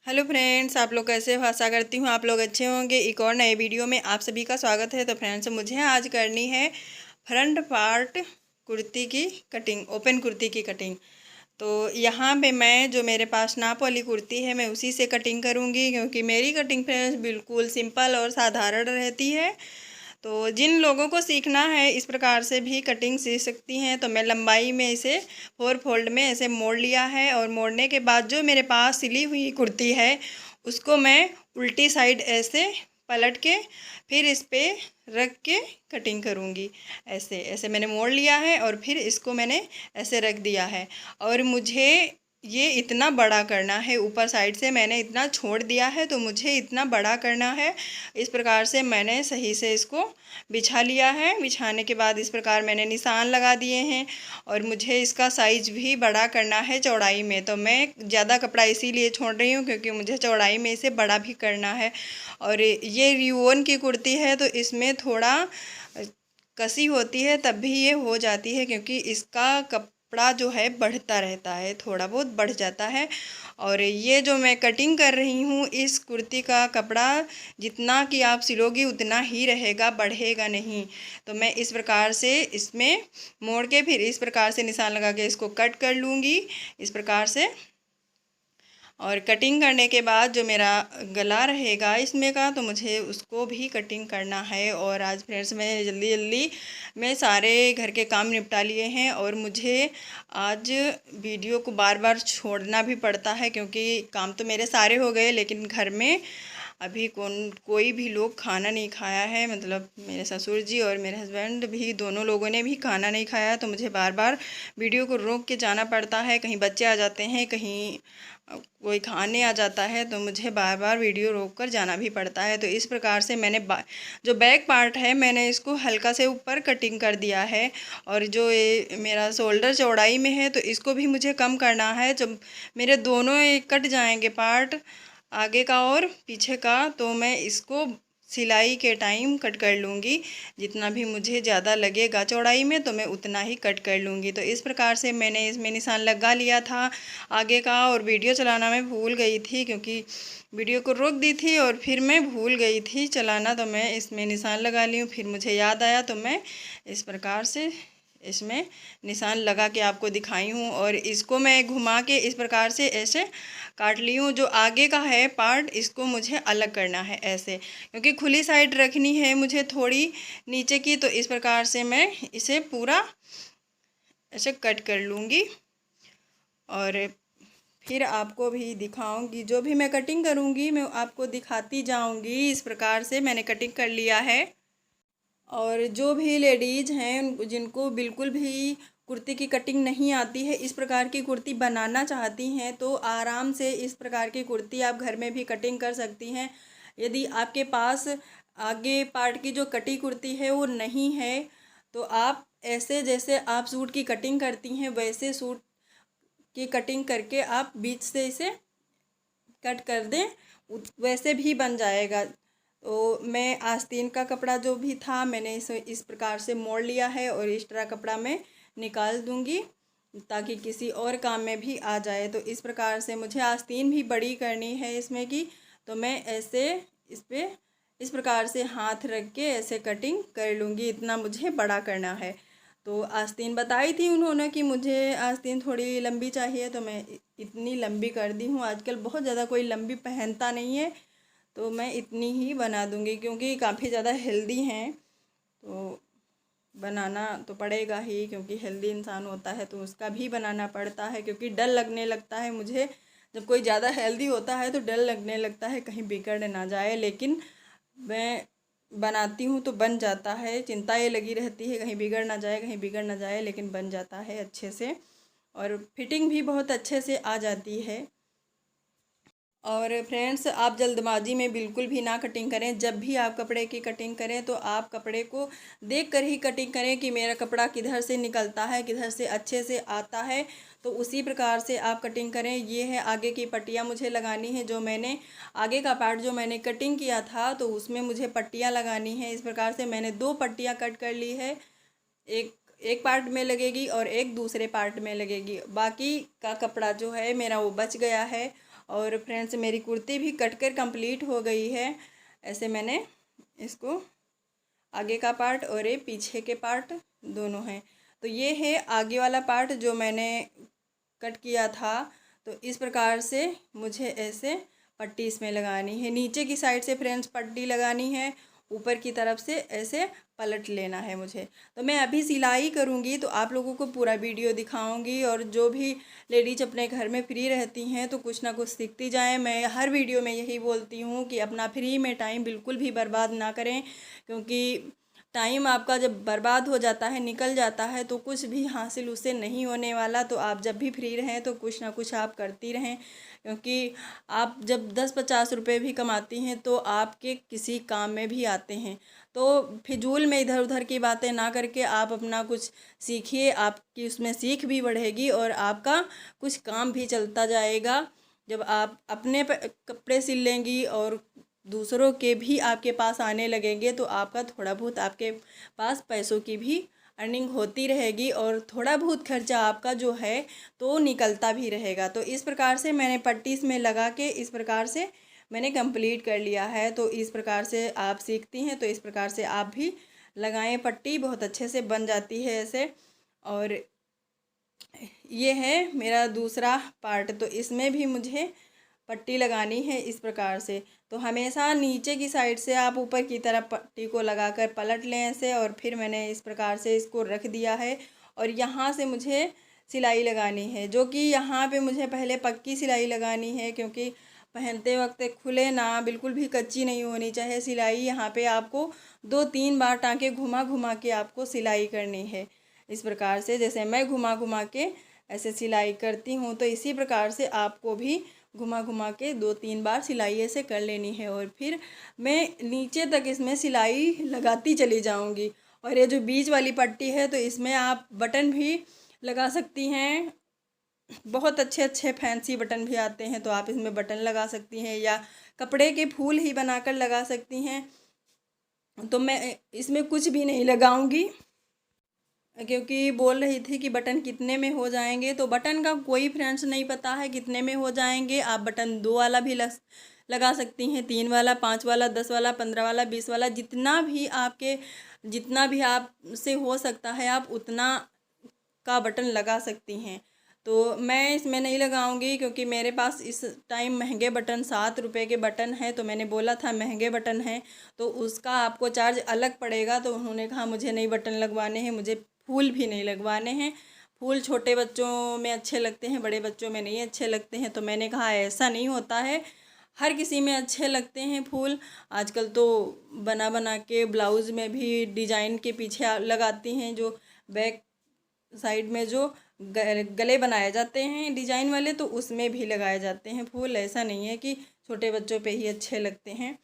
Hello friends, आप लोग कैसे हो? आशा करती हूँ आप लोग अच्छे होंगे। एक और नए वीडियो में आप सभी का स्वागत है। तो फ्रेंड्स, मुझे आज करनी है फ्रंट पार्ट कुर्ती की कटिंग, ओपन कुर्ती की कटिंग। तो यहाँ पे मैं जो मेरे पास नाप वाली कुर्ती है मैं उसी से कटिंग करूँगी, क्योंकि मेरी कटिंग फ्रेंड्स बिल्कुल सिंपल और साधारण रहती है। तो जिन लोगों को सीखना है इस प्रकार से भी कटिंग सीख सकती हैं। तो मैं लंबाई में इसे 4 फोल्ड में ऐसे मोड़ लिया है, और मोड़ने के बाद जो मेरे पास सिली हुई कुर्ती है उसको मैं उल्टी साइड ऐसे पलट के फिर इस पे रख के कटिंग करूँगी। ऐसे ऐसे मैंने मोड़ लिया है और फिर इसको मैंने ऐसे रख दिया है। और मुझे ये इतना बड़ा करना है, ऊपर साइड से मैंने इतना छोड़ दिया है तो मुझे इतना बड़ा करना है। इस प्रकार से मैंने सही से इसको बिछा लिया है। बिछाने के बाद इस प्रकार मैंने निशान लगा दिए हैं, और मुझे इसका साइज भी बड़ा करना है चौड़ाई में। तो मैं ज़्यादा कपड़ा इसीलिए छोड़ रही हूँ क्योंकि मुझे चौड़ाई में इसे बड़ा भी करना है। और ये रियोन की कुर्ती है तो इसमें थोड़ा कसी होती है तब भी ये हो जाती है, क्योंकि इसका कपड़ा जो है बढ़ता रहता है, थोड़ा बहुत बढ़ जाता है। और ये जो मैं कटिंग कर रही हूँ इस कुर्ती का कपड़ा जितना कि आप सिलोगी उतना ही रहेगा, बढ़ेगा नहीं। तो मैं इस प्रकार से इसमें मोड़ के फिर इस प्रकार से निशान लगा के इसको कट कर लूँगी, इस प्रकार से। और कटिंग करने के बाद जो मेरा गला रहेगा इसमें का, तो मुझे उसको भी कटिंग करना है। और आज फ्रेंड्स मैं जल्दी जल्दी मैं सारे घर के काम निपटा लिए हैं, और मुझे आज वीडियो को बार बार छोड़ना भी पड़ता है क्योंकि काम तो मेरे सारे हो गए, लेकिन घर में अभी कोई भी लोग खाना नहीं खाया है। मतलब मेरे ससुर जी और मेरे हस्बैंड भी, दोनों लोगों ने भी खाना नहीं खाया। तो मुझे बार बार वीडियो को रोक के जाना पड़ता है। कहीं बच्चे आ जाते हैं, कहीं कोई खाने आ जाता है, तो मुझे बार बार वीडियो रोक कर जाना भी पड़ता है। तो इस प्रकार से मैंने जो बैक पार्ट है मैंने इसको हल्का से ऊपर कटिंग कर दिया है। और जो ये मेरा शोल्डर चौड़ाई में है तो इसको भी मुझे कम करना है। जब मेरे दोनों कट जाएंगे पार्ट, आगे का और पीछे का, तो मैं इसको सिलाई के टाइम कट कर लूँगी। जितना भी मुझे ज़्यादा लगेगा चौड़ाई में तो मैं उतना ही कट कर लूँगी। तो इस प्रकार से मैंने इसमें निशान लगा लिया था आगे का। और वीडियो चलाना मैं भूल गई थी, क्योंकि वीडियो को रोक दी थी और फिर मैं भूल गई थी चलाना। तो मैं इसमें निशान लगा ली हूँ, फिर मुझे याद आया तो मैं इस प्रकार से इसमें निशान लगा के आपको दिखाई हूँ। और इसको मैं घुमा के इस प्रकार से ऐसे काट ली हूँ। जो आगे का है पार्ट इसको मुझे अलग करना है ऐसे, क्योंकि खुली साइड रखनी है मुझे थोड़ी नीचे की। तो इस प्रकार से मैं इसे पूरा ऐसे कट कर लूँगी, और फिर आपको भी दिखाऊंगी। जो भी मैं कटिंग करूँगी मैं आपको दिखाती जाऊँगी। इस प्रकार से मैंने कटिंग कर लिया है। और जो भी लेडीज़ हैं जिनको बिल्कुल भी कुर्ती की कटिंग नहीं आती है, इस प्रकार की कुर्ती बनाना चाहती हैं, तो आराम से इस प्रकार की कुर्ती आप घर में भी कटिंग कर सकती हैं। यदि आपके पास आगे पार्ट की जो कटी कुर्ती है वो नहीं है, तो आप ऐसे जैसे आप सूट की कटिंग करती हैं वैसे सूट की कटिंग करके आप बीच से इसे कट कर दें, वैसे भी बन जाएगा। तो मैं आस्तीन का कपड़ा जो भी था मैंने इस प्रकार से मोड़ लिया है, और एक्स्ट्रा कपड़ा मैं निकाल दूंगी ताकि किसी और काम में भी आ जाए। तो इस प्रकार से मुझे आस्तीन भी बड़ी करनी है इसमें की, तो मैं ऐसे इस पे इस प्रकार से हाथ रख के ऐसे कटिंग कर लूँगी। इतना मुझे बड़ा करना है। तो आस्तीन बताई थी उन्होंने कि मुझे आस्तीन थोड़ी लंबी चाहिए, तो मैं इतनी लंबी कर दी हूँ। आजकल बहुत ज़्यादा कोई लंबी पहनता नहीं है, तो मैं इतनी ही बना दूँगी, क्योंकि काफ़ी ज़्यादा हेल्दी हैं तो बनाना तो पड़ेगा ही, क्योंकि हेल्दी इंसान होता है तो उसका भी बनाना पड़ता है। क्योंकि डर लगने लगता है मुझे, जब कोई ज़्यादा हेल्दी होता है तो डर लगने लगता है कहीं बिगड़ ना जाए। लेकिन मैं बनाती हूँ तो बन जाता है। चिंता ये लगी रहती है कहीं बिगड़ ना जाए, कहीं बिगड़ ना जाए, लेकिन बन जाता है अच्छे से। और फिटिंग भी बहुत अच्छे से आ जाती है। और फ्रेंड्स, आप जल्दबाजी में बिल्कुल भी ना कटिंग करें। जब भी आप कपड़े की कटिंग करें तो आप कपड़े को देख कर ही कटिंग करें कि मेरा कपड़ा किधर से निकलता है, किधर से अच्छे से आता है, तो उसी प्रकार से आप कटिंग करें। ये है आगे की पट्टियाँ मुझे लगानी है। जो मैंने आगे का पार्ट जो मैंने कटिंग किया था तो उसमें मुझे पट्टियाँ लगानी है। इस प्रकार से मैंने 2 पट्टियाँ कट कर ली है। एक एक पार्ट में लगेगी और एक दूसरे पार्ट में लगेगी। बाकी का कपड़ा जो है मेरा वो बच गया है, और फ्रेंड्स मेरी कुर्ती भी कट कर कंप्लीट हो गई है। ऐसे मैंने इसको आगे का पार्ट और ये पीछे के पार्ट दोनों हैं। तो ये है आगे वाला पार्ट जो मैंने कट किया था। तो इस प्रकार से मुझे ऐसे पट्टी इसमें लगानी है। नीचे की साइड से फ्रेंड्स पट्टी लगानी है, ऊपर की तरफ से ऐसे पलट लेना है मुझे। तो मैं अभी सिलाई करूँगी तो आप लोगों को पूरा वीडियो दिखाऊंगी। और जो भी लेडीज अपने घर में फ्री रहती हैं तो कुछ ना कुछ सीखती जाएं। मैं हर वीडियो में यही बोलती हूँ कि अपना फ्री में टाइम बिल्कुल भी बर्बाद ना करें, क्योंकि टाइम आपका जब बर्बाद हो जाता है, निकल जाता है, तो कुछ भी हासिल उससे नहीं होने वाला। तो आप जब भी फ्री रहें तो कुछ ना कुछ आप करती रहें, क्योंकि आप जब 10-50 रुपये भी कमाती हैं तो आपके किसी काम में भी आते हैं। तो फिजूल में इधर उधर की बातें ना करके आप अपना कुछ सीखिए, आपकी उसमें सीख भी बढ़ेगी और आपका कुछ काम भी चलता जाएगा। जब आप अपने कपड़े सिल लेंगी और दूसरों के भी आपके पास आने लगेंगे तो आपका थोड़ा बहुत आपके पास पैसों की भी अर्निंग होती रहेगी और थोड़ा बहुत खर्चा आपका जो है तो निकलता भी रहेगा। तो इस प्रकार से मैंने पट्टी इसमें लगा के इस प्रकार से मैंने कंप्लीट कर लिया है। तो इस प्रकार से आप सीखती हैं तो इस प्रकार से आप भी लगाएं पट्टी, बहुत अच्छे से बन जाती है ऐसे। और ये है मेरा दूसरा पार्ट, तो इसमें भी मुझे पट्टी लगानी है इस प्रकार से। तो हमेशा नीचे की साइड से आप ऊपर की तरफ पट्टी को लगाकर पलट लें ऐसे। और फिर मैंने इस प्रकार से इसको रख दिया है और यहाँ से मुझे सिलाई लगानी है, जो कि यहाँ पे मुझे पहले पक्की सिलाई लगानी है, क्योंकि पहनते वक्त खुले ना, बिल्कुल भी कच्ची नहीं होनी चाहिए सिलाई। यहाँ पे आपको 2-3 बार टाँके घुमा घुमा के आपको सिलाई करनी है इस प्रकार से। जैसे मैं घुमा घुमा के ऐसे सिलाई करती हूँ तो इसी प्रकार से आपको भी घुमा घुमा के 2-3 बार सिलाई ऐसे कर लेनी है। और फिर मैं नीचे तक इसमें सिलाई लगाती चली जाऊंगी। और ये जो बीच वाली पट्टी है तो इसमें आप बटन भी लगा सकती हैं, बहुत अच्छे अच्छे फैंसी बटन भी आते हैं तो आप इसमें बटन लगा सकती हैं या कपड़े के फूल ही बनाकर लगा सकती हैं। तो मैं इसमें कुछ भी नहीं लगाऊंगी, क्योंकि बोल रही थी कि बटन कितने में हो जाएंगे। तो बटन का कोई फ्रेंड्स नहीं पता है कितने में हो जाएंगे। आप बटन 2 वाला भी लगा सकती हैं, 3 वाला, 5 वाला, 10 वाला, 15 वाला, 20 वाला, जितना भी आप से हो सकता है आप उतना का बटन लगा सकती हैं। तो मैं इसमें नहीं लगाऊंगी क्योंकि मेरे पास इस टाइम महंगे बटन 7 रुपये के बटन हैं। तो मैंने बोला था महंगे बटन हैं तो उसका आपको चार्ज अलग पड़ेगा। तो उन्होंने कहा मुझे नहीं बटन लगवाने हैं, मुझे फूल भी नहीं लगवाने हैं। फूल छोटे बच्चों में अच्छे लगते हैं, बड़े बच्चों में नहीं अच्छे लगते हैं। तो मैंने कहा ऐसा नहीं होता है, हर किसी में अच्छे लगते हैं फूल। आजकल तो बना बना के ब्लाउज़ में भी डिजाइन के पीछे लगाती हैं, जो बैक साइड में जो गले बनाए जाते हैं डिजाइन वाले, तो उसमें भी लगाए जाते हैं फूल। ऐसा नहीं है कि छोटे बच्चों पे ही अच्छे लगते हैं।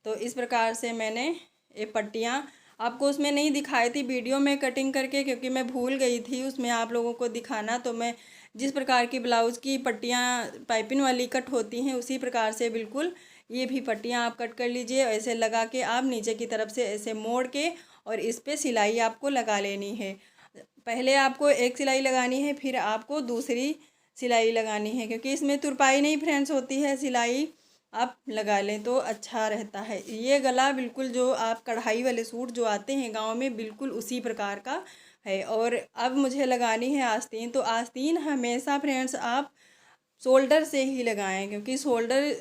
तो इस प्रकार से मैंने ये पट्टियाँ आपको उसमें नहीं दिखाई थी वीडियो में कटिंग करके, क्योंकि मैं भूल गई थी उसमें आप लोगों को दिखाना। तो मैं जिस प्रकार की ब्लाउज़ की पट्टियाँ पाइपिंग वाली कट होती हैं उसी प्रकार से बिल्कुल ये भी पट्टियाँ आप कट कर लीजिए। ऐसे लगा के आप नीचे की तरफ से ऐसे मोड़ के और इस पर सिलाई आपको लगा लेनी है। पहले आपको एक सिलाई लगानी है, फिर आपको दूसरी सिलाई लगानी है, क्योंकि इसमें तुरपाई नहीं फ्रेंड्स होती है, सिलाई आप लगा लें तो अच्छा रहता है। ये गला बिल्कुल जो आप कढ़ाई वाले सूट जो आते हैं गांव में बिल्कुल उसी प्रकार का है। और अब मुझे लगानी है आस्तीन। तो आस्तीन हमेशा फ्रेंड्स आप शोल्डर से ही लगाएं, क्योंकि शोल्डर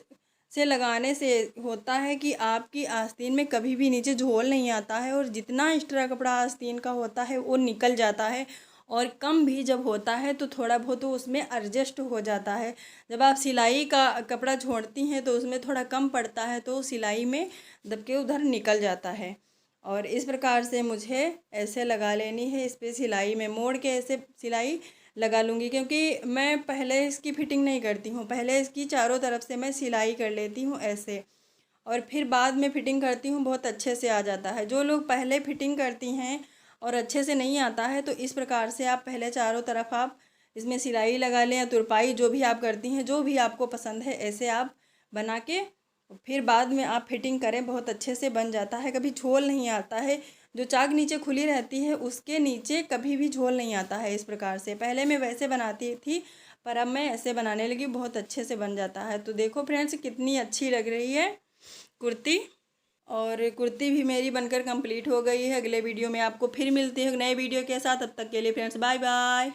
से लगाने से होता है कि आपकी आस्तीन में कभी भी नीचे झोल नहीं आता है और जितना एक्स्ट्रा कपड़ा आस्तीन का होता है वो निकल जाता है। और कम भी जब होता है तो थोड़ा बहुत तो उसमें एडजस्ट हो जाता है। जब आप सिलाई का कपड़ा छोड़ती हैं तो उसमें थोड़ा कम पड़ता है तो सिलाई में दब के उधर निकल जाता है। और इस प्रकार से मुझे ऐसे लगा लेनी है, इस पर सिलाई में मोड़ के ऐसे सिलाई लगा लूँगी, क्योंकि मैं पहले इसकी फिटिंग नहीं करती हूँ, पहले इसकी चारों तरफ से मैं सिलाई कर लेती हूँ ऐसे, और फिर बाद में फिटिंग करती हूँ, बहुत अच्छे से आ जाता है। जो लोग पहले फिटिंग करती हैं और अच्छे से नहीं आता है तो इस प्रकार से आप पहले चारों तरफ आप इसमें सिलाई लगा लें या तुरपाई जो भी आप करती हैं, जो भी आपको पसंद है ऐसे आप बना के फिर बाद में आप फिटिंग करें, बहुत अच्छे से बन जाता है। कभी झोल नहीं आता है, जो चाक नीचे खुली रहती है उसके नीचे कभी भी झोल नहीं आता है। इस प्रकार से पहले मैं वैसे बनाती थी, पर अब मैं ऐसे बनाने लगी, बहुत अच्छे से बन जाता है। तो देखो फ्रेंड्स कितनी अच्छी लग रही है कुर्ती। और कुर्ती भी मेरी बनकर कंप्लीट हो गई है। अगले वीडियो में आपको फिर मिलती है नए वीडियो के साथ। तब तक के लिए फ्रेंड्स बाय बाय।